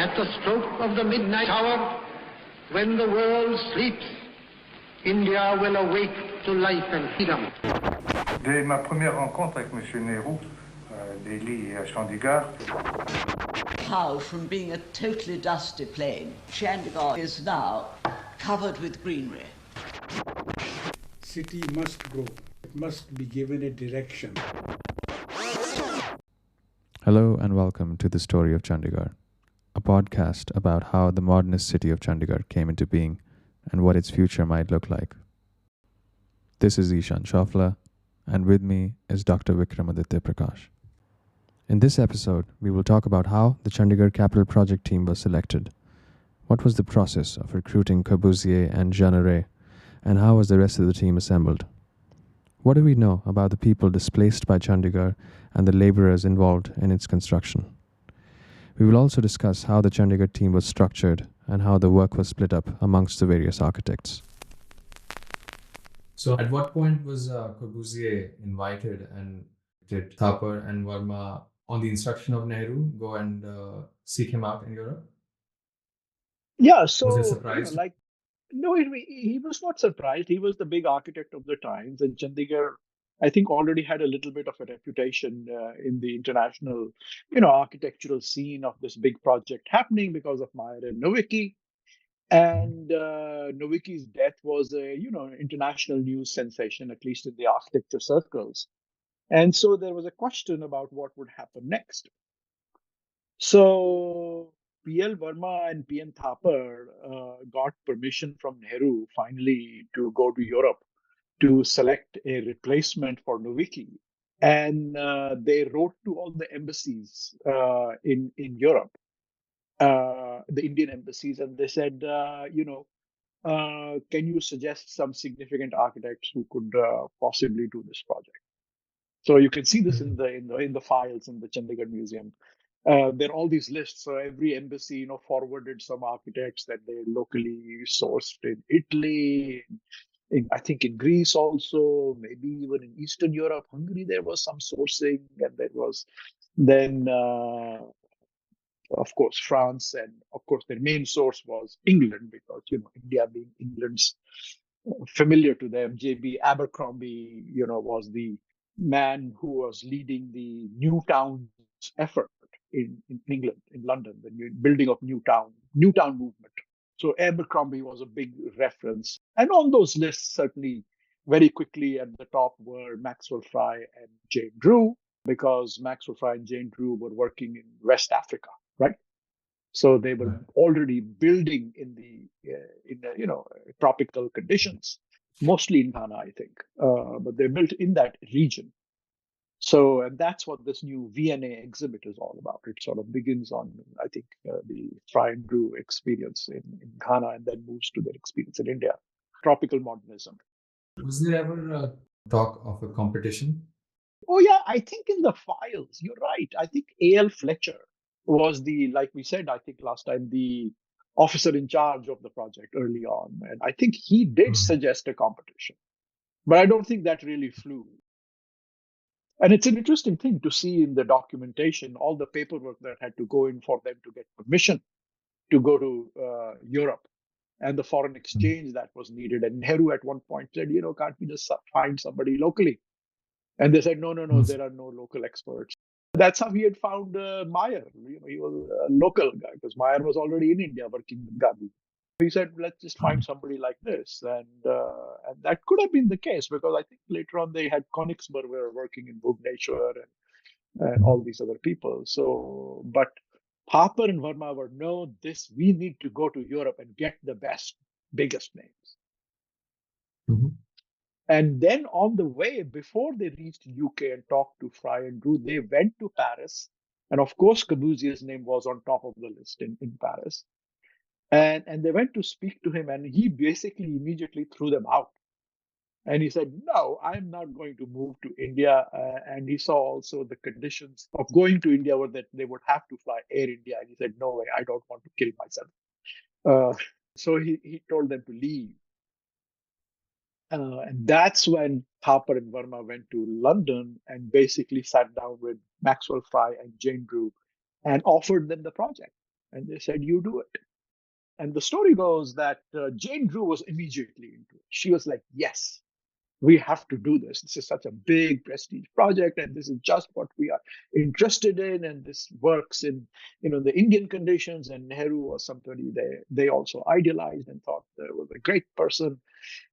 At the stroke of the midnight hour, when the world sleeps, India will awake to life and freedom. Dès ma première rencontre avec M. Nehru, Delhi et à Chandigarh, how from being a totally dusty plain, Chandigarh is now covered with greenery. City must grow. It must be given a direction. Hello and welcome to The Story of Chandigarh, a podcast about how the modernist city of Chandigarh came into being and what its future might look like. This is Ishan Shafla, and with me is Dr. Vikramaditya Prakash. In this episode, we will talk about how the Chandigarh Capital Project team was selected, what was the process of recruiting Corbusier and Jeanneret, and how was the rest of the team assembled. What do we know about the people displaced by Chandigarh and the labourers involved in its construction? We will also discuss how the Chandigarh team was structured and how the work was split up amongst the various architects. So at what point was Corbusier invited, and did Thapar and Verma, on the instruction of Nehru, go and seek him out in Europe? Yeah, so Was he surprised? No, he was not surprised. He was the big architect of the times, and Chandigarh, I think, already had a little bit of a reputation in the international, architectural scene of this big project happening because of Meyer and Nowicki. And Nowicki's death was a, international news sensation, at least in the architecture circles. And so there was a question about what would happen next. So P.L. Verma and P.N. Thapar got permission from Nehru finally to go to Europe to select a replacement for Nowicki. And they wrote to all the embassies in Europe, the Indian embassies, and they said, can you suggest some significant architects who could possibly do this project? So you can see this in the files in the Chandigarh Museum. There are all these lists. So every embassy, forwarded some architects that they locally sourced in Italy, I think in Greece also, maybe even in Eastern Europe, Hungary, there was some sourcing, and there was then, of course, France, and of course, their main source was England, because India being England's familiar to them. J.B. Abercrombie, was the man who was leading the New Towns effort in England, in London, the building of New Town movement. So Abercrombie was a big reference. And on those lists, certainly very quickly at the top were Maxwell Fry and Jane Drew, because Maxwell Fry and Jane Drew were working in West Africa, right? So they were already building in tropical conditions, mostly in Ghana, I think, but they built in that region. So, and that's what this new V&A exhibit is all about. It sort of begins on, I think, the Fry and Drew experience in Ghana, and then moves to their experience in India. Tropical modernism. Was there ever talk of a competition? Oh, yeah, I think in the files, you're right. I think A.L. Fletcher was like we said, I think last time, the officer in charge of the project early on. And I think he did suggest a competition, but I don't think that really flew. And it's an interesting thing to see in the documentation, all the paperwork that had to go in for them to get permission to go to Europe, and the foreign exchange that was needed. And Nehru at one point said, can't we just find somebody locally? And they said, no, there are no local experts. That's how he had found Meyer. He was a local guy, because Meyer was already in India working with Gandhi. He said, let's just find somebody like this. And that could have been the case, because I think later on they had Königsberg were working in Bhubaneswar and all these other people. So, but Thapar and Verma were, no, we need to go to Europe and get the best, biggest names. Mm-hmm. And then on the way, before they reached UK and talked to Fry and Drew, they went to Paris. And of course, Corbusier's name was on top of the list in Paris. And they went to speak to him, and he basically immediately threw them out. And he said, no, I'm not going to move to India. And he saw also the conditions of going to India were that they would have to fly Air India. And he said, no way, I don't want to kill myself. So he told them to leave. And that's when Thapar and Verma went to London and basically sat down with Maxwell Fry and Jane Drew and offered them the project. And they said, you do it. And the story goes that Jane Drew was immediately into it. She was like, yes, we have to do this. This is such a big prestige project, and this is just what we are interested in. And this works in, the Indian conditions. And Nehru was somebody they also idealized and thought was a great person.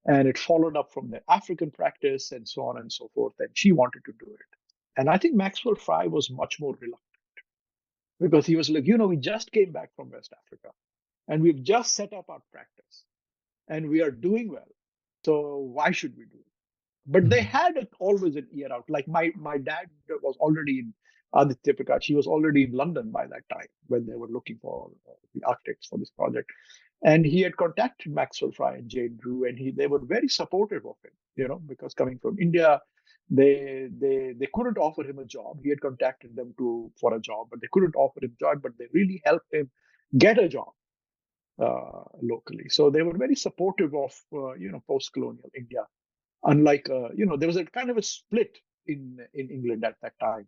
And it followed up from the African practice and so on and so forth. And she wanted to do it. And I think Maxwell Fry was much more reluctant because he was like, we just came back from West Africa and we've just set up our practice and we are doing well. So why should we do it? But they had always an ear out. Like my dad was already in Aditya Prakash. He was already in London by that time when they were looking for the architects for this project. And he had contacted Maxwell Fry and Jane Drew, and they were very supportive of him, because coming from India, they couldn't offer him a job. He had contacted them for a job, but they couldn't offer him a job, but they really helped him get a job locally. So they were very supportive of, post-colonial India. Unlike, there was a kind of a split in England at that time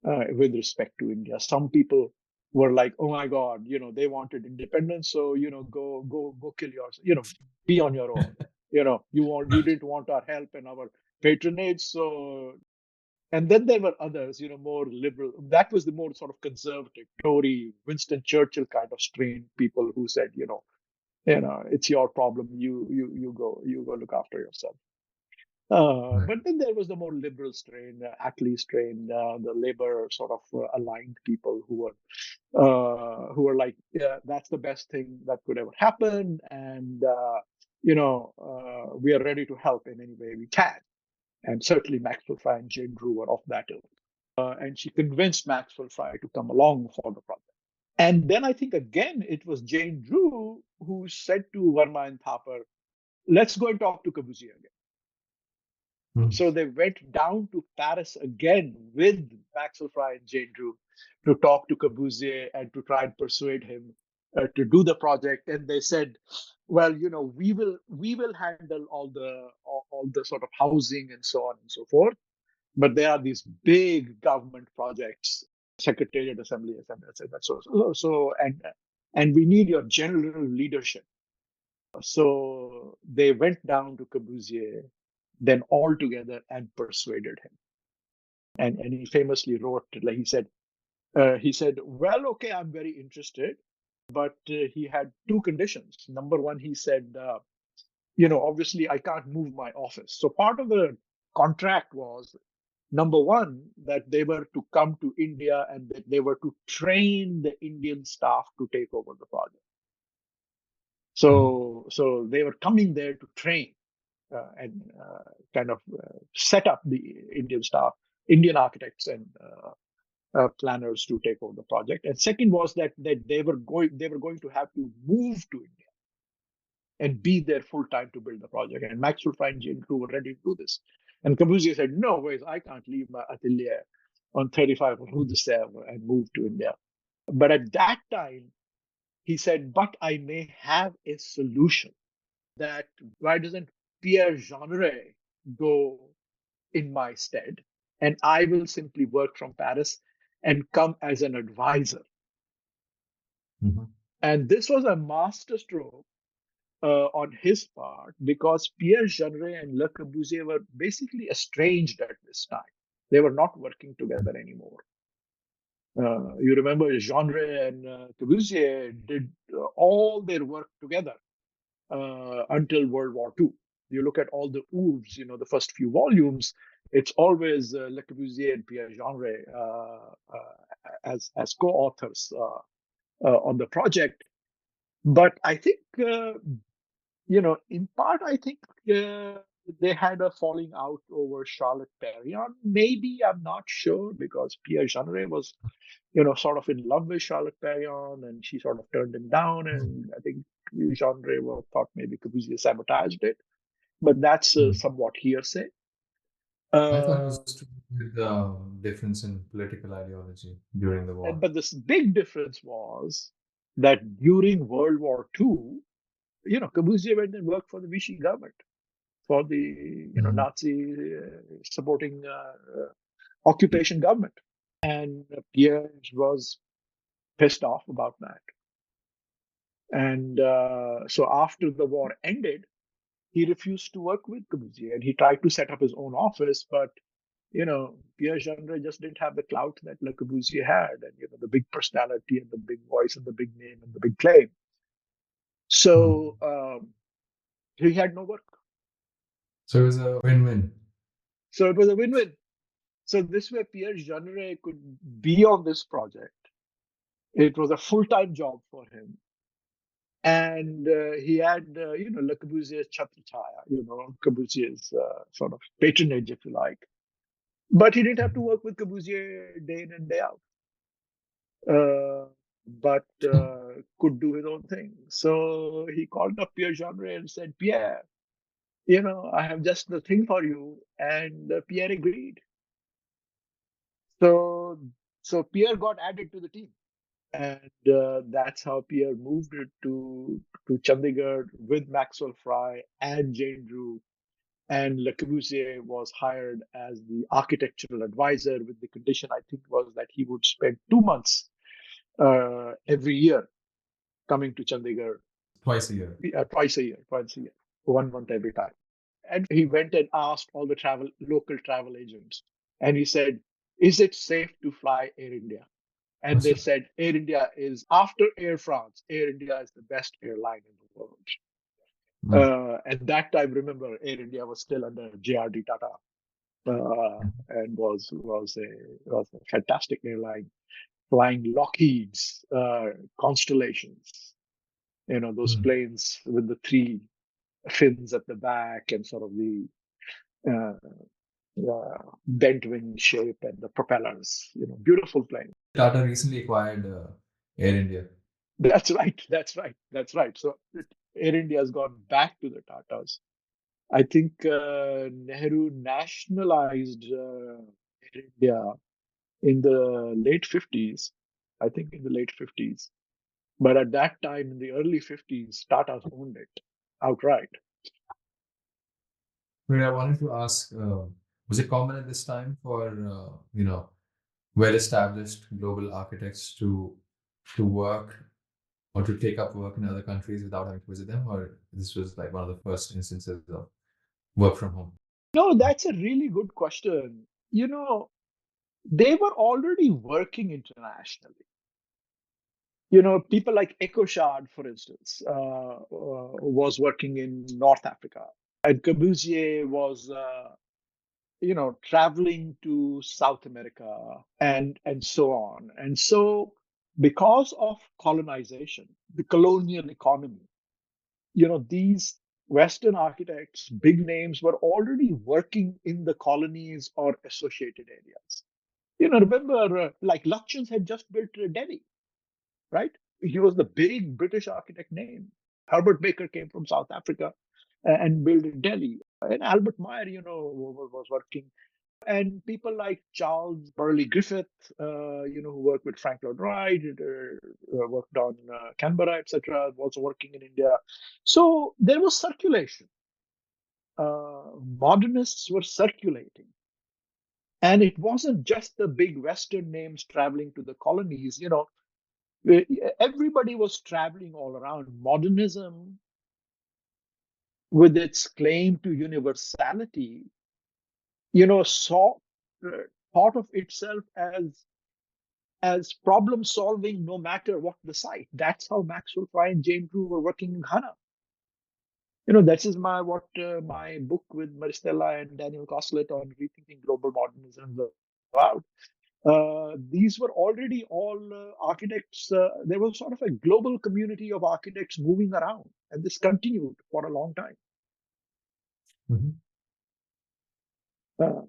with respect to India. Some people were like, oh my God, they wanted independence. So, go kill yourself, be on your own. You didn't want our help and our patronage. So, and then there were others, more liberal. That was the more sort of conservative, Tory, Winston Churchill kind of strained people who said, it's your problem. You go look after yourself. But then there was the more liberal strain, Attlee strain, the labor sort of aligned people who were like, yeah, that's the best thing that could ever happen, and we are ready to help in any way we can. And certainly Maxwell Fry and Jane Drew were of that ilk. And she convinced Maxwell Fry to come along for the project. And then I think again it was Jane Drew who said to Verma and Thapar, let's go and talk to Corbusier again. So they went down to Paris again with Maxwell Fry and Jane Drew to talk to Corbusier and to try and persuade him to do the project. And they said, well, we will handle all the sort of housing and so on and so forth. But there are these big government projects, Secretariat, Assembly, etc. So and we need your general leadership. So they went down to Corbusier, then all together, and persuaded him. And he famously wrote, like he said, well, okay, I'm very interested, but he had two conditions. Number one, he said, obviously I can't move my office. So part of the contract was, number one, that they were to come to India and that they were to train the Indian staff to take over the project. So they were coming there to train and kind of set up the Indian staff, Indian architects and planners to take over the project. And second was that they were going to have to move to India and be there full time to build the project. And Maxwell Fry and Jane Drew were ready to do this. And Corbusier said, no ways, I can't leave my atelier on 35 Rue de Sèvres and move to India. But at that time, he said, but I may have a solution. That why doesn't Pierre Jeanneret go in my stead, and I will simply work from Paris and come as an advisor. And this was a masterstroke on his part, because Pierre Jeanneret and Le Corbusier were basically estranged at this time. They were not working together anymore. You remember Jeanneret and Corbusier did all their work together until World War II. You look at all the oeuvres, the first few volumes, it's always Le Corbusier and Pierre Jeanneret as co-authors on the project. But I think, in part, I think they had a falling out over Charlotte Perriand. Maybe, I'm not sure, because Pierre Jeanneret was, sort of in love with Charlotte Perriand, and she sort of turned him down. And I think Jeanneret thought maybe Corbusier sabotaged it. But that's somewhat hearsay. I thought it was to do with the difference in political ideology during the war. But this big difference was that during World War II, Corbusier went and worked for the Vichy government, for the Nazi supporting occupation government. And Pierre was pissed off about that. And so after the war ended, he refused to work with Corbusier, and he tried to set up his own office, but Pierre Jeanneret just didn't have the clout that Le Corbusier had, and the big personality and the big voice and the big name and the big claim. So he had no work. So it was a win-win. So it was a win-win. So this way, Pierre Jeanneret could be on this project. It was a full-time job for him. And he had, Le Corbusier's Chhatrachaya, Corbusier's sort of patronage, if you like. But he didn't have to work with Corbusier day in and day out, but could do his own thing. So he called up Pierre Jeanneret and said, Pierre, I have just the thing for you. And Pierre agreed. So Pierre got added to the team. And that's how Pierre moved it to Chandigarh with Maxwell Fry and Jane Drew. And Le Corbusier was hired as the architectural advisor with the condition, I think, was that he would spend 2 months every year coming to Chandigarh. Twice a year. Twice a year, 1 month every time. And he went and asked all the local travel agents. And he said, is it safe to fly Air India? And they said, Air India is, after Air France, Air India is the best airline in the world. At that time, remember, Air India was still under JRD Tata, and was a fantastic airline, flying Lockheed's, Constellations, those planes with the 3 fins at the back and sort of the bent wing shape and the propellers, beautiful plane. Tata recently acquired Air India. That's right. So Air India has gone back to the Tatas. I think Nehru nationalized Air India in the late 50s. But at that time, in the early 50s, Tata's owned it outright. I wanted to ask, was it common at this time for, well-established global architects to work or to take up work in other countries without having to visit them? Or this was like one of the first instances of work from home? No, that's a really good question. They were already working internationally. People like Ecochard, for instance, was working in North Africa. And Corbusier was, traveling to South America and so on. And so because of colonization, the colonial economy, these Western architects, big names, were already working in the colonies or associated areas. Remember, like Lutyens had just built Delhi, right? He was the big British architect name. Herbert Baker came from South Africa and built in Delhi. And Albert Meyer, was working. And people like Charles Burley Griffith, who worked with Frank Lloyd Wright, worked on Canberra, etc., also working in India. So there was circulation. Modernists were circulating. And it wasn't just the big Western names traveling to the colonies. Everybody was traveling all around. Modernism, with its claim to universality, thought of itself as problem solving no matter what the site. That's how Maxwell Fry and Jane Drew were working in Ghana. That is my book with Maristella and Daniel Coslet on rethinking global modernism about. These were already all architects. There was sort of a global community of architects moving around, and this continued for a long time.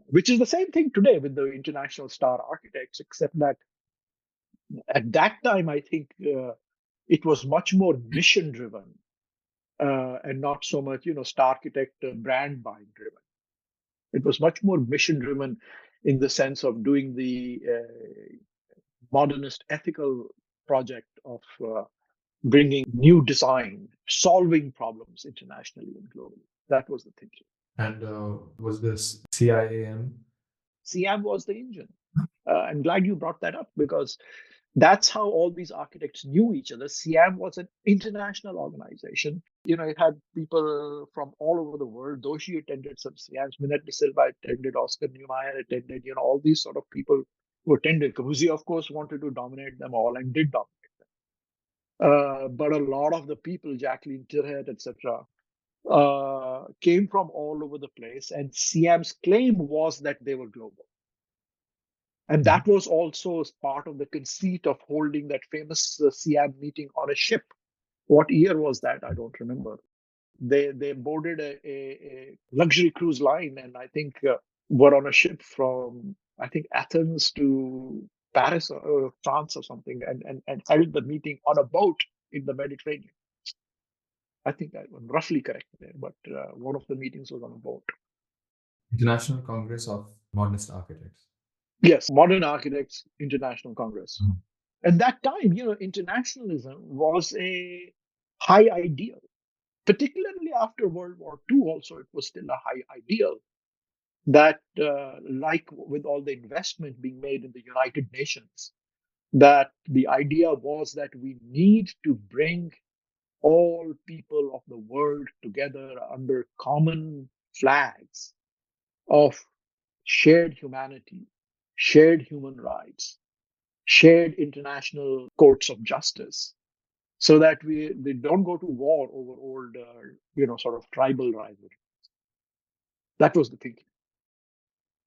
Which is the same thing today with the international star architects, except that at that time, I think it was much more mission driven and not so much, star architect brand buying driven. It was much more mission driven in the sense of doing the modernist ethical project of bringing new design, solving problems internationally and globally. That was the thinking. And was this CIAM? CIAM was the engine. I'm glad you brought that up, because That's how all these architects knew each other. CIAM was an international organization. It had people from all over the world. Doshi attended some CIAMs. Minette de Silva attended. Oscar Niemeyer attended. All these sort of people who attended. Corbusier, of course, wanted to dominate them all and did dominate them. But a lot of the people, Jacqueline Tirhet, etc., came from all over the place. And CIAM's claim was that they were global. And that was also part of the conceit of holding that famous CIAM meeting on a ship. What year was that? I don't remember. They boarded a luxury cruise line, and I think were on a ship from, I think, Athens to Paris or France or something, and held the meeting on a boat in the Mediterranean. I think I'm roughly correct there, but one of the meetings was on a boat. International Congress of Modernist Architects. Yes, Modern Architects International Congress. At that time, internationalism was a high ideal, particularly after World War II. Also, it was still a high ideal that, like with all the investment being made in the United Nations, that the idea was that we need to bring all people of the world together under common flags of shared humanity, shared human rights, shared international courts of justice, so that they don't go to war over old, sort of tribal rivalry. That was the thinking.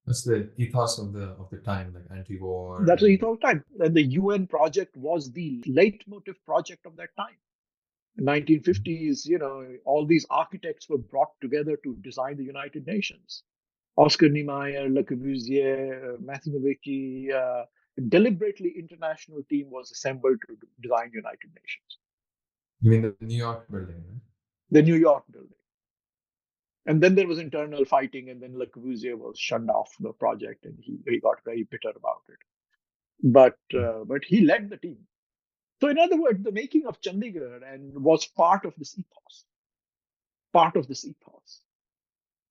That's the ethos of the time, like anti-war. That's the ethos of time. And the UN project was the leitmotif project of that time. In 1950s, all these architects were brought together to design the United Nations. Oscar Niemeyer, Le Corbusier, Matthew Nowicki, deliberately international team was assembled to design United Nations. You mean the New York building, right? The New York building. And then there was internal fighting, and then Le Corbusier was shunned off the project, and he got very bitter about it. But he led the team. So in other words, the making of Chandigarh was part of this ethos.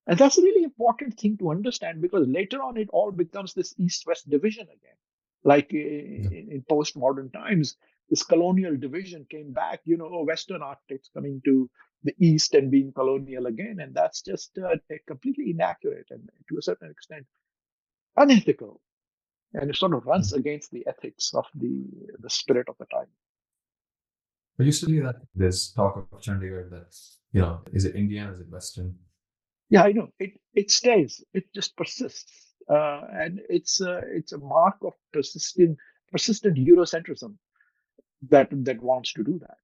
And that's a really important thing to understand, because later on it all becomes this East-West division again. Like in postmodern times, this colonial division came back, Western architects coming to the East and being colonial again. And that's just completely inaccurate and to a certain extent unethical. And it sort of runs against the ethics of the spirit of the time. But you see that there's talk of Chandigarh that's, is it Indian, is it Western? Yeah, I know. It stays. It just persists, and it's a mark of persistent Eurocentrism that wants to do that.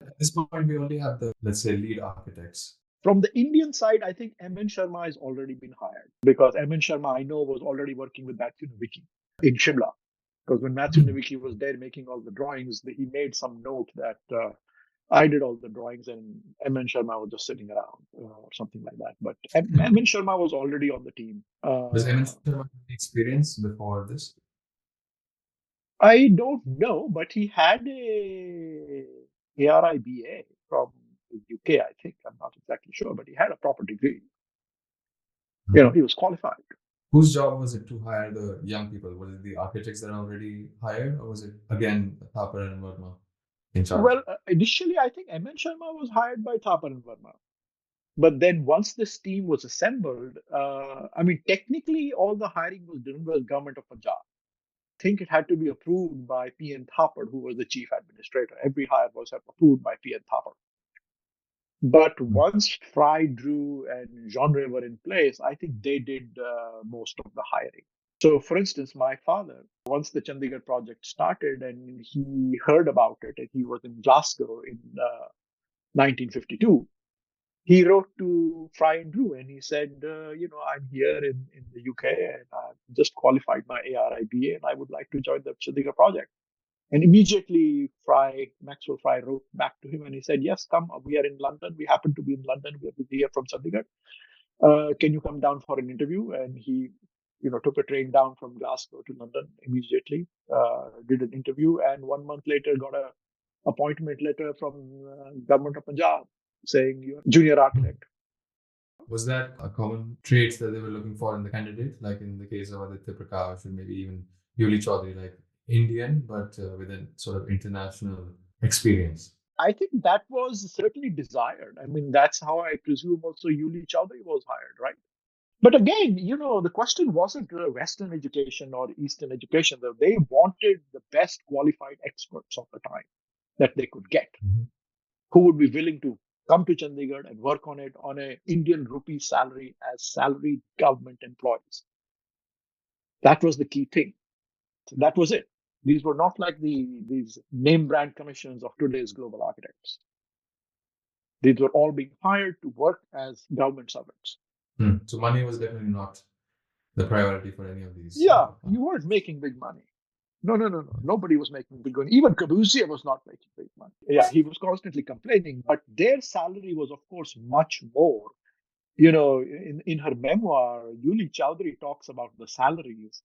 At this point, we only have the, let's say, lead architects. From the Indian side, I think M.N. Sharma has already been hired, because M.N. Sharma, I know, was already working with Matthew Nowicki in Shimla. Because when Matthew Nowicki was there making all the drawings, he made some note that I did all the drawings and M.N. Sharma was just sitting around or something like that. But M.N. Sharma was already on the team. Does M.N. Sharma have experience before this? I don't know, but he had a ARIBA from the UK, I think. I'm not exactly sure, but he had a proper degree. He was qualified. Whose job was it to hire the young people? Was it the architects that are already hired, or was it, again, Thapar and Verma in charge? Well, initially, I think M.N. Sharma was hired by Thapar and Verma. But then once this team was assembled, technically all the hiring was done by the government of Punjab. I think it had to be approved by P.N. Thapar, who was the chief administrator. Every hire was approved by P.N. Thapar. But once Fry, Drew, and Jeanneret were in place, I think they did most of the hiring. So, for instance, my father, once the Chandigarh project started and he heard about it, and he was in Glasgow in 1952, he wrote to Fry and Drew and he said, I'm here in the UK and I've just qualified my ARIBA and I would like to join the Chandigarh project. And immediately Maxwell Fry wrote back to him and he said, yes, come, we are in London. We happen to be in London. We are here from Chandigarh. Can you come down for an interview? And he, took a train down from Glasgow to London immediately, did an interview, and 1 month later got a appointment letter from government of Punjab saying you're junior architect. Was that a common trait that they were looking for in the candidate? Like in the case of Aditya Prakash or maybe even Yuli Chaudhary, like Indian, but with a sort of international experience. I think that was certainly desired. I mean, that's how I presume also Yuli Chowdhury was hired, right? But again, the question wasn't Western education or Eastern education. They wanted the best qualified experts of the time that they could get, who would be willing to come to Chandigarh and work on it on a Indian rupee salary as salaried government employees. That was the key thing. So that was it. These were not like these name brand commissions of today's global architects. These were all being hired to work as government servants. So money was definitely not the priority for any of these. Yeah, you weren't making big money. No. Nobody was making big money. Even Corbusier was not making big money. Yeah, he was constantly complaining, but their salary was, of course, much more. In her memoir, Yuli Chowdhury talks about the salaries.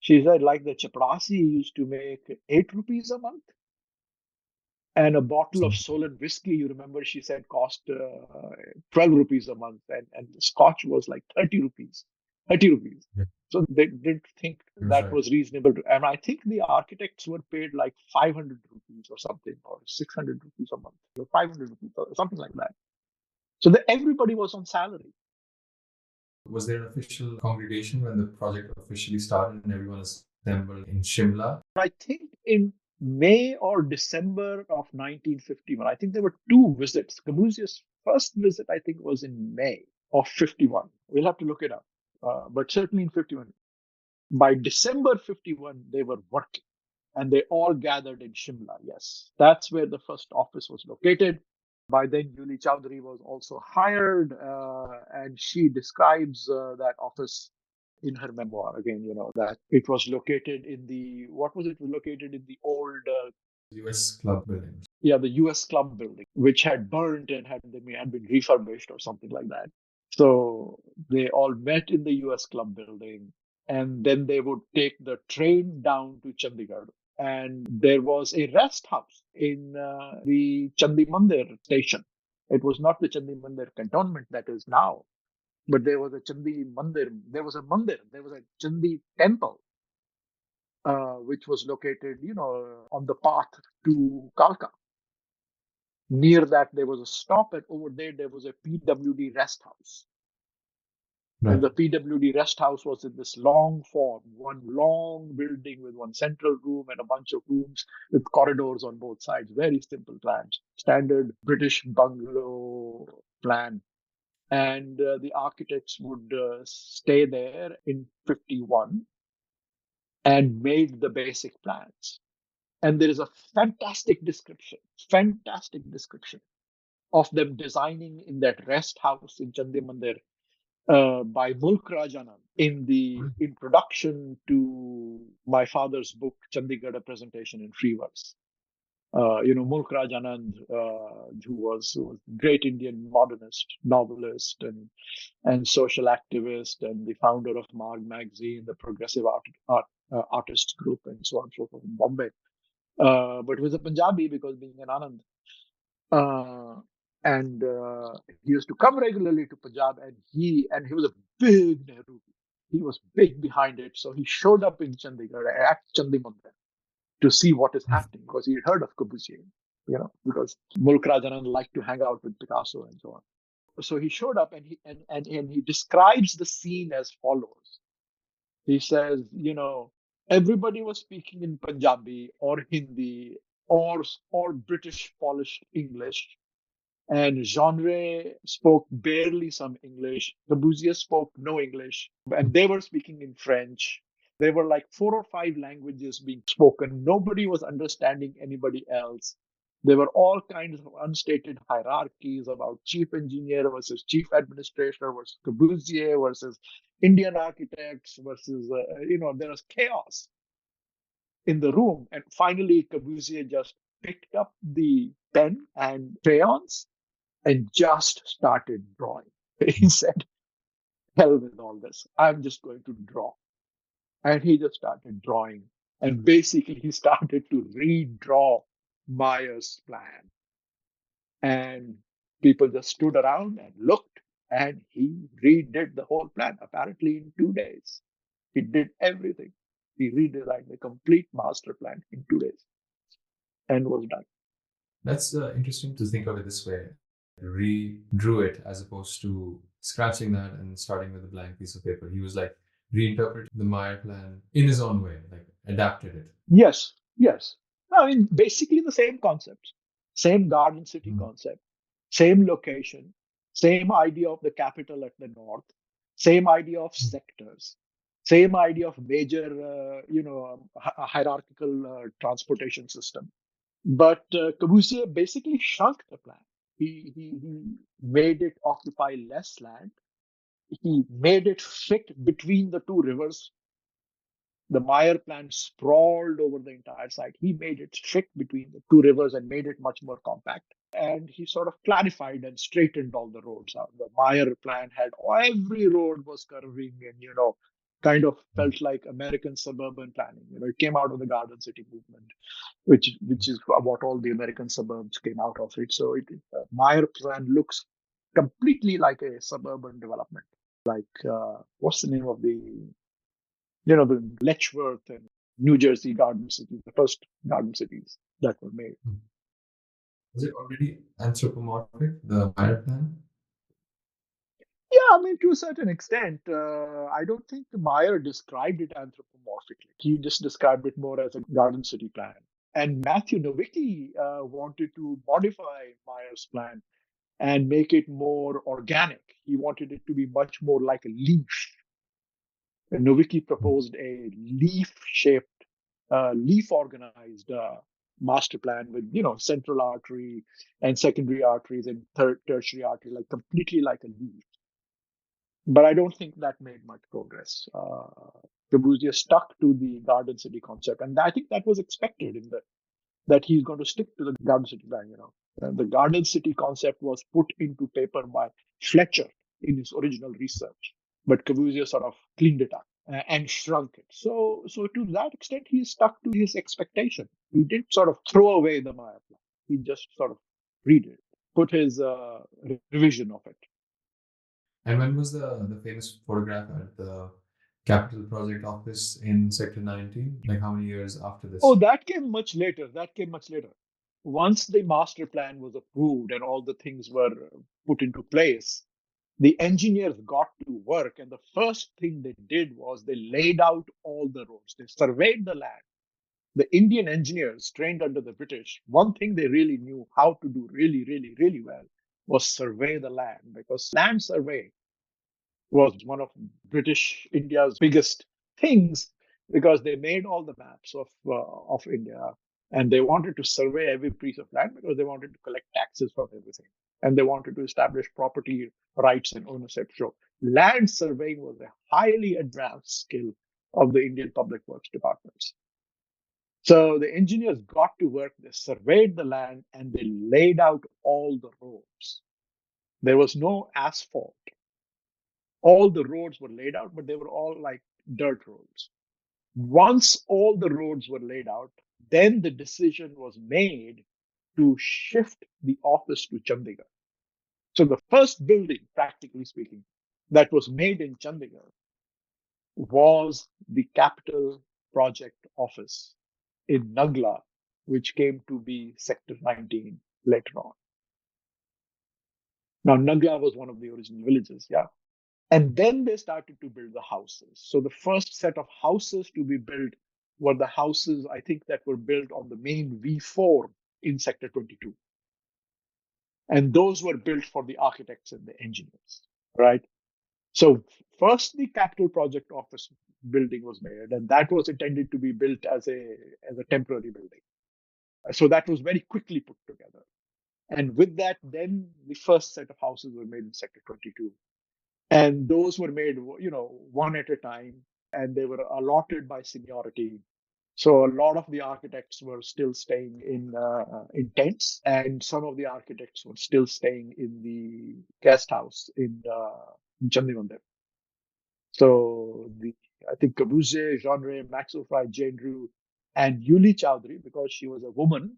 She said, like the chaprasi used to make 8 rupees a month. And a bottle of Solent whiskey, you remember, she said cost 12 rupees a month. And the scotch was like 30 rupees. 30 rupees. Yeah. So they didn't think that was reasonable. And I think the architects were paid like 500 rupees or something, or 600 rupees a month, or 500 rupees, or something like that. So everybody was on salary. Was there an official congregation when the project officially started and everyone assembled in Shimla? I think in May or December of 1951. I think there were 2 visits. Corbusier's first visit, I think, was in May of 51. We'll have to look it up. But certainly in 51. By December 51, they were working. And they all gathered in Shimla, yes. That's where the first office was located. By then, Yuli Chowdhury was also hired. And she describes that office in her memoir again, that it was located in the old US Club building. Yeah, the US Club building, which had burned and had been refurbished or something like that. So they all met in the US Club building, and then they would take the train down to Chandigarh. And there was a rest house in the Chandimandir station. It was not the Chandimandir cantonment that is now. But there was a Chandimandir, there was a Chandi temple, which was located, on the path to Kalka. Near that, there was a stop, and over there was a PWD rest house. Right. And the PWD rest house was in this long form, one long building with one central room and a bunch of rooms with corridors on both sides. Very simple plans, standard British bungalow plan. And the architects would stay there in 51 and made the basic plans. And there is a fantastic description of them designing in that rest house in Chandimandir by Mulk Raj Anand in the introduction to my father's book, Chandigarh, a Presentation in Free Verse. Mulk Raj Anand, who was a great Indian modernist, novelist, and social activist, and the founder of Marg magazine, the progressive artists group, and so on and so forth in Bombay. But he was a Punjabi because being an Anand. And he used to come regularly to Punjab, and he was a big Nehru. He was big behind it. So he showed up in Chandigarh at Chandimandir to see what is happening, because he had heard of Corbusier, because Mulk Raj Anand liked to hang out with Picasso and so on. So he showed up, and he describes the scene as follows. He says, everybody was speaking in Punjabi or Hindi or British polished English, and Jeanneret spoke barely some English. Corbusier spoke no English, and they were speaking in French. There were like 4 or 5 languages being spoken. Nobody was understanding anybody else. There were all kinds of unstated hierarchies about chief engineer versus chief administrator versus Corbusier versus Indian architects versus, there was chaos in the room. And finally, Corbusier just picked up the pen and crayons and just started drawing. He said, hell with all this. I'm just going to draw. And he just started drawing. And basically, he started to redraw Meyer's plan. And people just stood around and looked, and he redid the whole plan, apparently in 2 days. He did everything. He redesigned the complete master plan in 2 days and was done. That's interesting to think of it this way. Redrew it as opposed to scratching that and starting with a blank piece of paper. He was like reinterpreting the Maya plan in his own way, like adapted it. Yes, yes. I mean, basically the same concepts, same garden city concept, same location, same idea of the capital at the north, same idea of sectors, same idea of major, hierarchical transportation system. But Corbusier basically shrunk the plan. He made it occupy less land. He made it fit between the two rivers. The Meyer plan sprawled over the entire site. He made it fit between the two rivers and made it much more compact. And he sort of clarified and straightened all the roads out. The Meyer plan had every road was curving and, kind of felt like American suburban planning. It came out of the Garden City movement, which is what all the American suburbs came out of it. So Meyer plan looks completely like a suburban development. Like what's the name of the Letchworth and New Jersey garden cities, the first garden cities that were made. Was it already anthropomorphic, the Meyer plan? Yeah, I mean, to a certain extent, I don't think Meyer described it anthropomorphically. He just described it more as a garden city plan. And Matthew Nowicki wanted to modify Meyer's plan and make it more organic. He wanted it to be much more like a leaf. And Nowicki proposed a leaf-shaped, leaf-organized master plan with, central artery and secondary arteries and tertiary artery, like completely like a leaf. But I don't think that made much progress. Corbusier stuck to the garden city concept, and I think that was expected that he's going to stick to the garden city plan. The garden city concept was put into paper by Fletcher in his original research, but Corbusier sort of cleaned it up and shrunk it. So to that extent, he stuck to his expectation. He didn't sort of throw away the Maya plan. He just sort of redid it, put his revision of it. And when was the famous photograph at the Capital Project office in Sector 19? Like how many years after this? Oh, that came much later. Once the master plan was approved and all the things were put into place, the engineers got to work. And the first thing they did was they laid out all the roads. They surveyed the land. The Indian engineers trained under the British, one thing they really knew how to do really, really, really well was survey the land, because land survey was one of British India's biggest things, because they made all the maps of India, and they wanted to survey every piece of land because they wanted to collect taxes from everything, and they wanted to establish property rights and ownership. So land surveying was a highly advanced skill of the Indian public works departments. So the engineers got to work, they surveyed the land, and they laid out all the roads. There was no asphalt. All the roads were laid out, but they were all like dirt roads. Once all the roads were laid out, then the decision was made to shift the office to Chandigarh. So the first building, practically speaking, that was made in Chandigarh was the Capital Project office in Nagla, which came to be Sector 19 later on. Now, Nagla was one of the original villages, yeah. And then they started to build the houses. So the first set of houses to be built were the houses, I think, that were built on the main V4 in Sector 22. And those were built for the architects and the engineers, right? So first, the Capital Project office building was made, and that was intended to be built as a temporary building. So that was very quickly put together. And with that, then the first set of houses were made in Sector 22. And those were made, one at a time, and they were allotted by seniority. So a lot of the architects were still staying in tents, and some of the architects were still staying in the guest house in Chandimandir. So I think Corbusier, Jeanneret, Maxwell, Jeanneret, and Yuli Chowdhury, because she was a woman,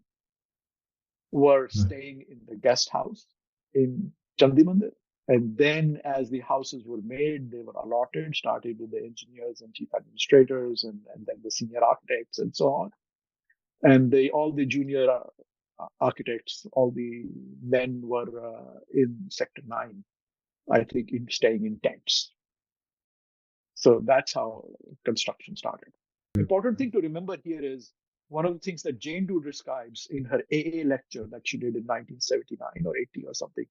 were staying in the guest house in Chandimandir. And then as the houses were made, they were allotted, started with the engineers and chief administrators and then the senior architects and so on. And all the junior architects, all the men were in Sector 9, I think, staying in tents. So that's how construction started. The important thing to remember here is one of the things that Jane Doe describes in her AA lecture that she did in 1979 or 80 or something,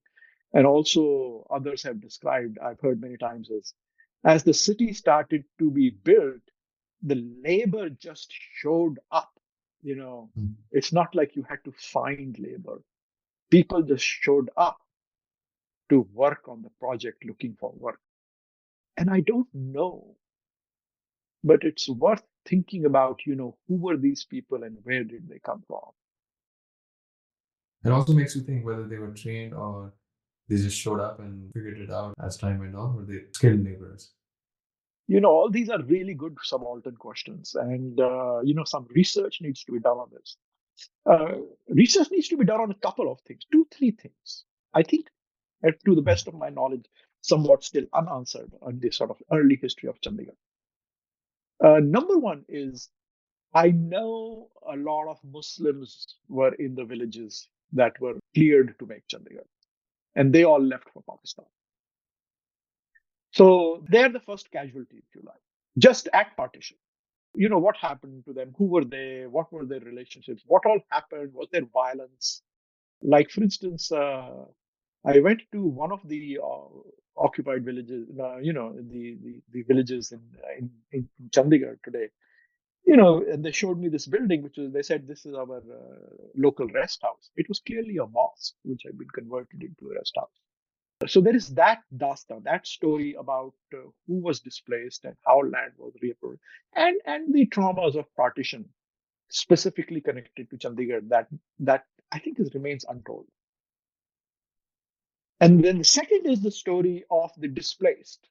and also others have described, I've heard many times, is as the city started to be built, the labor just showed up. It's not like you had to find labor. People just showed up to work on the project looking for work. And I don't know, but it's worth thinking about, who were these people and where did they come from? It also makes you think whether they were trained or they just showed up and figured it out as time went on, or they skilled laborers. All these are really good subaltern questions. And, some research needs to be done on this. Research needs to be done on a couple of things, 2-3 things. I think, to the best of my knowledge, somewhat still unanswered on this sort of early history of Chandigarh. Number one is, I know a lot of Muslims were in the villages that were cleared to make Chandigarh, and they all left for Pakistan. So they're the first casualty, if you like, just at partition. What happened to them? Who were they? What were their relationships? What all happened? Was there violence? Like, for instance, I went to one of the occupied villages, the villages in Chandigarh today, and they showed me this building, they said, this is our local rest house. It was clearly a mosque, which had been converted into a rest house. So there is that dastan, that story about who was displaced and how land was reappropriated, and the traumas of partition, specifically connected to Chandigarh, that I think remains untold. And then the second is the story of the displaced,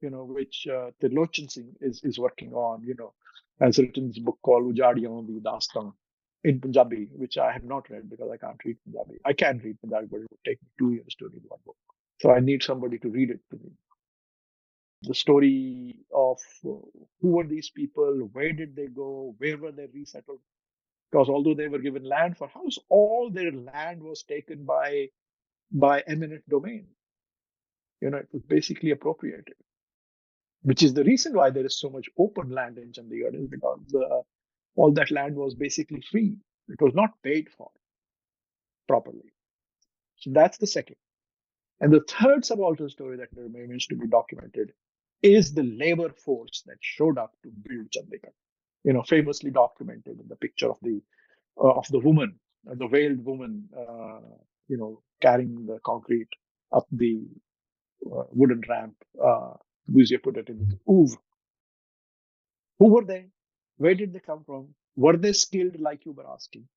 which Tirlochan Singh is working on, has written this book called Ujadiyon the Dastan in Punjabi, which I have not read because I can't read Punjabi. I can read Punjabi, but it would take me 2 years to read one book. So I need somebody to read it to me. The story of who were these people, where did they go, where were they resettled? Because although they were given land for house, all their land was taken by eminent domain. It was basically appropriated, which is the reason why there is so much open land in Chandigarh, is because all that land was basically free. It was not paid for properly. So that's the second. And the third subaltern story that remains to be documented is the labor force that showed up to build Chandigarh. Famously documented in the picture of the woman, the veiled woman, carrying the concrete up the wooden ramp. Corbusier put it in the oeuvre. Who were they? Where did they come from? Were they skilled, like you were asking?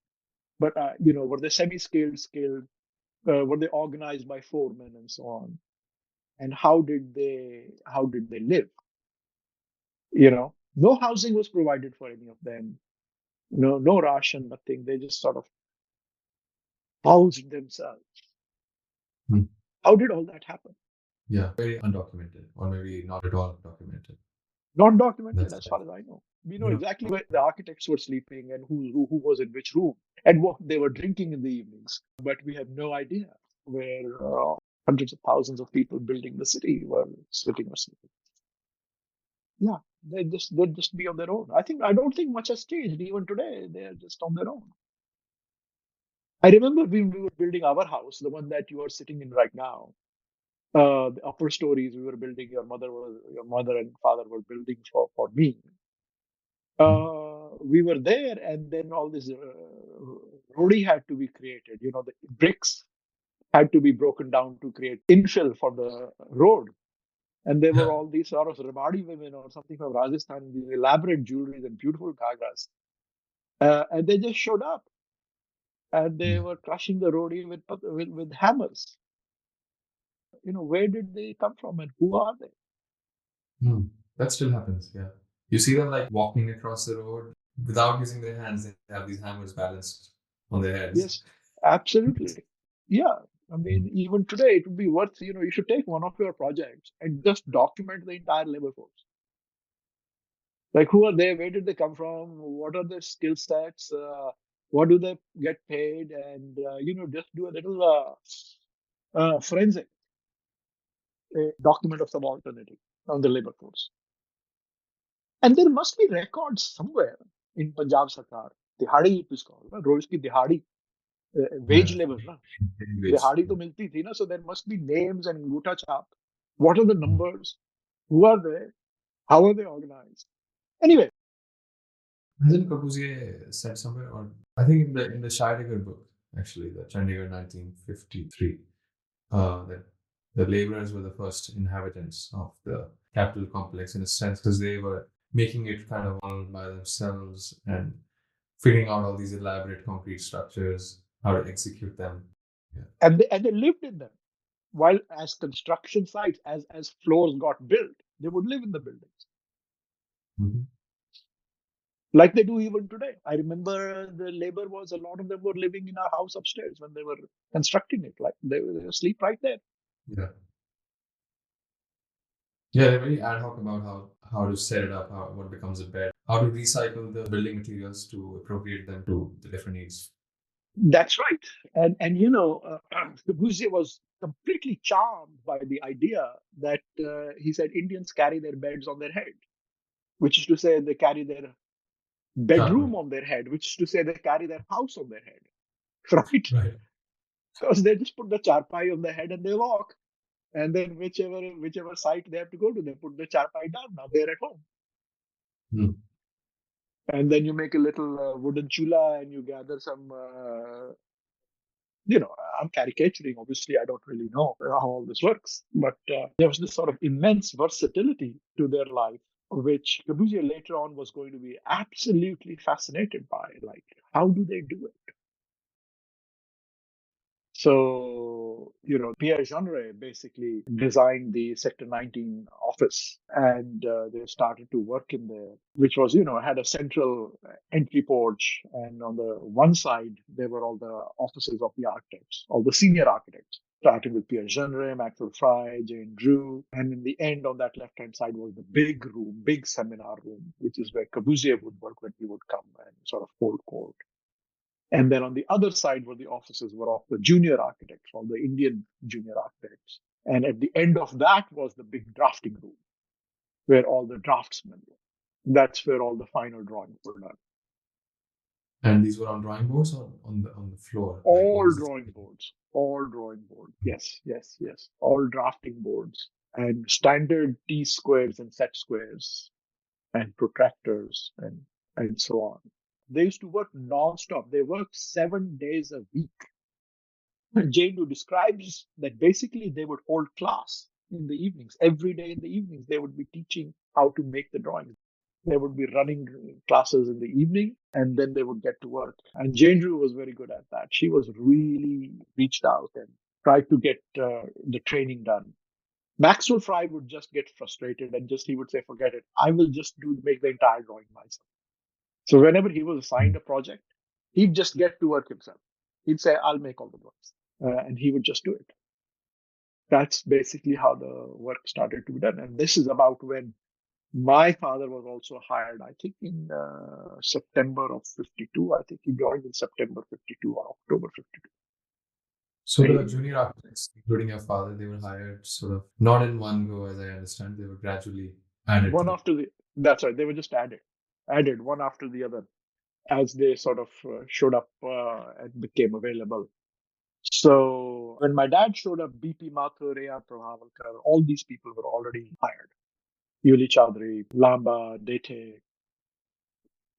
But were they semi-skilled, skilled? Were they organized by foremen and so on? And how did they live? No housing was provided for any of them. No ration, nothing. They just sort of housed themselves. How did all that happen? Yeah, very undocumented, or maybe not at all documented. Not documented, as far as I know. We know exactly where the architects were sleeping and who was in which room and what they were drinking in the evenings. But we have no idea where hundreds of thousands of people building the city were sitting or sleeping. Yeah, they'd just be on their own. I don't think much has changed. Even today, they're just on their own. I remember when we were building our house, the one that you are sitting in right now. The upper stories we were building, your mother and father were building for me. We were there, and then all this roadie had to be created. The bricks had to be broken down to create infill for the road. And there were all these sort of Ramadi women or something from Rajasthan, these elaborate jewelries and beautiful ghagras. And they just showed up, and they were crushing the roadie with hammers. Where did they come from and who are they? That still happens, yeah. You see them like walking across the road without using their hands. They have these hammers balanced on their heads. Yes, absolutely. Yeah, I mean, even today, it would be worth, you should take one of your projects and just document the entire labor force. Like, who are they? Where did they come from? What are their skill sets? What do they get paid? And, just do a little forensic document of subalternity on the labor force. And there must be records somewhere in Punjab Sarkar. Dihadi it is called. Roz ki dihadi. Wage labor. Na? Dihadi to milti thi, na? So there must be names and anguta chap. What are the numbers? Who are they? How are they organized? Anyway. Hasn't Corbusier said somewhere, or I think in the Chandigarh book, actually, the Chandigarh 1953, that the laborers were the first inhabitants of the capital complex in a sense, because they were making it kind of all by themselves and figuring out all these elaborate concrete structures, how to execute them. Yeah. And they lived in them. While as construction sites, as floors got built, they would live in the buildings. Mm-hmm. Like they do even today. I remember the labor a lot of them were living in our house upstairs when they were constructing it. Like they were asleep right there. Yeah. Yeah, they're very ad hoc about how to set it up, what becomes a bed, how to recycle the building materials to appropriate them to the different needs. That's right. And Corbusier was completely charmed by the idea that he said Indians carry their beds on their head, which is to say they carry their bedroom on their head, which is to say they carry their house on their head. Right. Because they just put the charpai on their head and they walk. And then whichever site they have to go to, they put the charpai down. Now they're at home. Hmm. And then you make a little wooden chula and you gather some, I'm caricaturing. Obviously, I don't really know how all this works. But there was this sort of immense versatility to their life, which Corbusier later on was going to be absolutely fascinated by. Like, how do they do it? So, Pierre Jeanneret basically designed the Sector 19 office, and they started to work in there, which was, had a central entry porch. And on the one side, there were all the offices of the architects, all the senior architects, starting with Pierre Jeanneret, Maxwell Fry, Jane Drew. And in the end, on that left-hand side was the big room, big seminar room, which is where Corbusier would work when he would come and sort of hold court. And then on the other side were the offices of the junior architects, all the Indian junior architects. And at the end of that was the big drafting room, where all the draftsmen were. That's where all the final drawings were done. And these were on drawing boards or on the floor? All drawing boards. All drawing boards. Yes. All drafting boards and standard T-squares and set squares and protractors and so on. They used to work non-stop. They worked 7 days a week. Jane Drew describes that basically they would hold class in the evenings. Every day in the evenings, they would be teaching how to make the drawings. They would be running classes in the evening, and then they would get to work. And Jane Drew was very good at that. She was really reached out and tried to get the training done. Maxwell Fry would just get frustrated and he would say, forget it. I will just make the entire drawing myself. So whenever he was assigned a project, he'd just get to work himself. He'd say, I'll make all the drawings. And he would just do it. That's basically how the work started to be done. And this is about when my father was also hired, I think in September of 52. I think he joined in September 52 or October 52. So the junior architects, including your father, they were hired sort of not in one go, as I understand. They were gradually added. That's right. They were just added one after the other as they sort of showed up and became available. So when my dad showed up, BP Mathur, A.R. Prabhavalkar, all these people were already hired. Yuli Chaudhary, Lamba, Dete.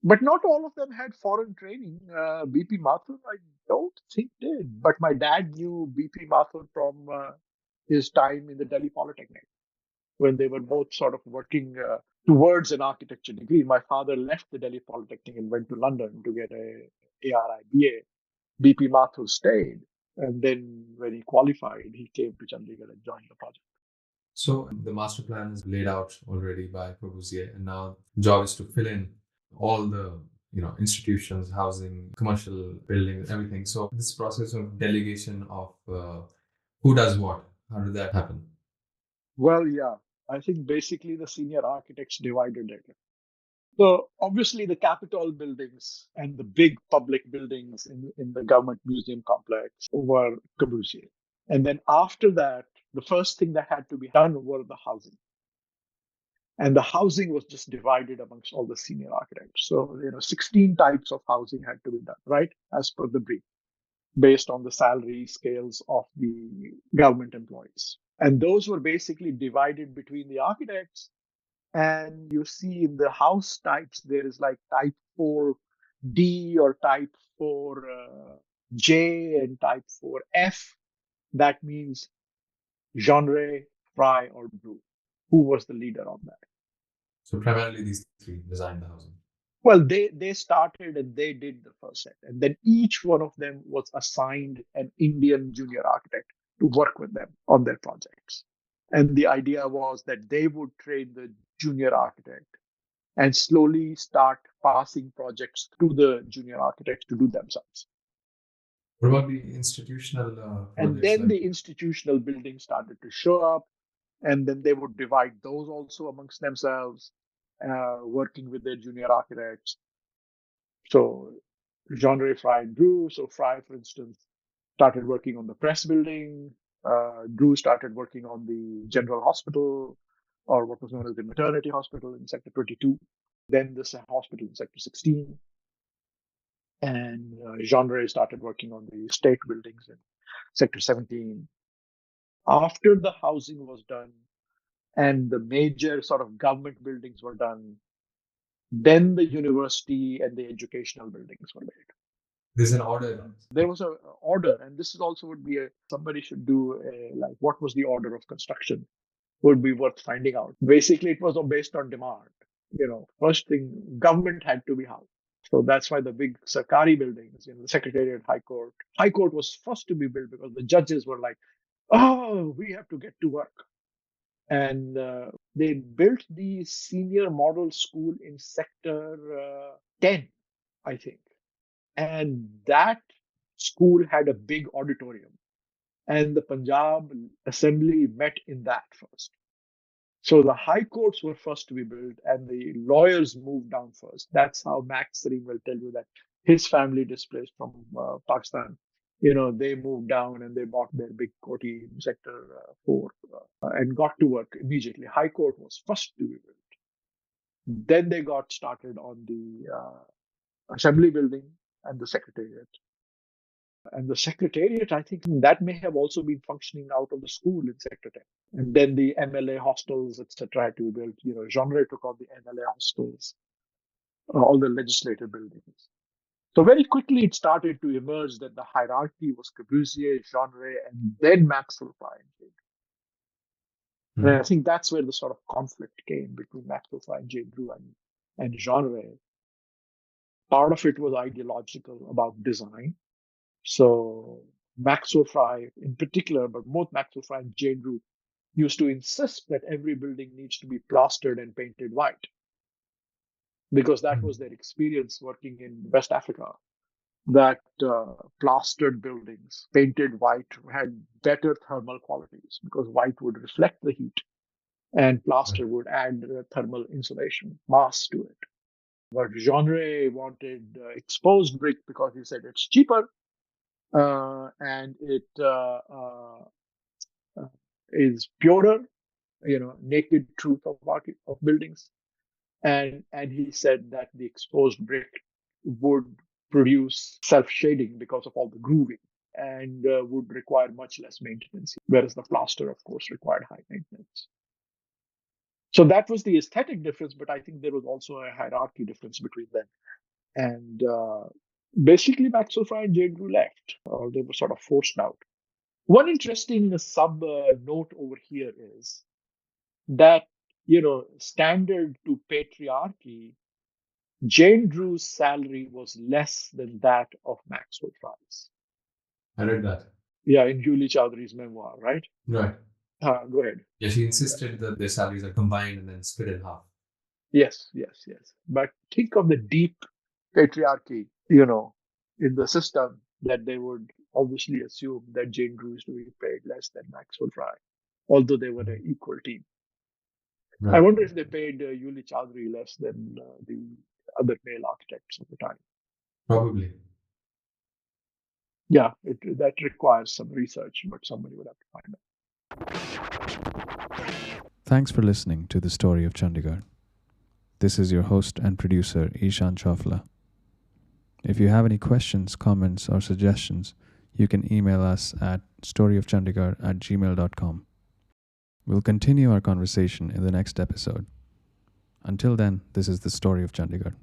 But not all of them had foreign training. BP Mathur, I don't think did. But my dad knew BP Mathur from his time in the Delhi Polytechnic, when they were both sort of working towards an architecture degree. My father left the Delhi Polytechnic and went to London to get a ARIBA. BP Mathur stayed. And then when he qualified, he came to Chandigarh and joined the project. So the master plan is laid out already by Corbusier, and now the job is to fill in all the institutions, housing, commercial buildings, everything. So this process of delegation of Who does what? How did that happen? Well, yeah, I think basically the senior architects divided it. So obviously the Capitol buildings and the big public buildings in the government museum complex were Corbusier. And then after that, the first thing that had to be done were the housing. And the housing was just divided amongst all the senior architects. So, 16 types of housing had to be done, right? As per the brief, based on the salary scales of the government employees. And those were basically divided between the architects. And you see in the house types, there is like type 4D or type 4J and type 4F. That means Jeanneret, Fry, or Brew. Who was the leader on that? So primarily these three designed the housing. Well, they started and they did the first set. And then each one of them was assigned an Indian junior architect to work with them on their projects. And the idea was that they would train the junior architect and slowly start passing projects to the junior architects to do themselves. What about the institutional projects? And then the institutional buildings started to show up, and then they would divide those also amongst themselves, working with their junior architects. So Jeanneret, Fry, and Drew. So Fry, for instance, started working on the press building. Drew started working on the general hospital, or what was known as the maternity hospital in Sector 22. Then the hospital in Sector 16. And Jeanneret started working on the state buildings in Sector 17. After the housing was done and the major sort of government buildings were done, then the university and the educational buildings were made. There's an order. There was an order, and this is also would be somebody should do like what was the order of construction would be worth finding out. Basically, it was based on demand. First thing, government had to be housed. So that's why the big Sarkari buildings, the Secretariat, High Court. High Court was first to be built because the judges were like, oh, we have to get to work. And they built the senior model school in Sector 10, I think. And that school had a big auditorium. And the Punjab Assembly met in that first. So the high courts were first to be built and the lawyers moved down first. That's how Max Sareem will tell you that his family displaced from Pakistan. They moved down and they bought their big koti in Sector 4 and got to work immediately. High Court was first to be built. Then they got started on the Assembly building and the Secretariat. And the Secretariat, I think that may have also been functioning out of the school in Sector 10. And then the MLA hostels, etc., had to be built. Jeanneret took on the MLA hostels, all the legislative buildings. So very quickly it started to emerge that the hierarchy was Corbusier, Jeanneret, and then Maxwell, Fry, and Jeanneret. And I think that's where the sort of conflict came between Maxwell, Fry, and Jeanneret and Jeanneret. Part of it was ideological about design. So Maxwell Fry in particular, but both Maxwell Fry and Jeanneret used to insist that every building needs to be plastered and painted white, because that was their experience working in West Africa, that plastered buildings painted white had better thermal qualities because white would reflect the heat and plaster would add thermal insulation mass to it. But Jeanneret wanted exposed brick because he said it's cheaper. And it is purer, naked truth of buildings. And he said that the exposed brick would produce self-shading because of all the grooving and would require much less maintenance, whereas the plaster, of course, required high maintenance. So that was the aesthetic difference, but I think there was also a hierarchy difference between them. And basically, Maxwell, Fry, and Jeanneret left, or they were sort of forced out. One interesting sub note over here is that, standard to patriarchy, Jeanneret's salary was less than that of Maxwell Fry's. I read that. Yeah, in Julie Chowdhury's memoir, right? Right. Go ahead. Yeah, she insisted that their salaries are combined and then split in half. Yes. But think of the deep patriarchy, in the system that they would obviously assume that Jane Drews to be paid less than Maxwell Fry, although they were an equal team. I wonder if they paid Yuli Chaudhary less than the other male architects of the time. Probably. Yeah, that requires some research, but somebody would have to find out. Thanks for listening to The Story of Chandigarh. This is your host and producer, Ishan Chofla. If you have any questions, comments, or suggestions, you can email us at storyofchandigarh@gmail.com. We'll continue our conversation in the next episode. Until then, this is The Story of Chandigarh.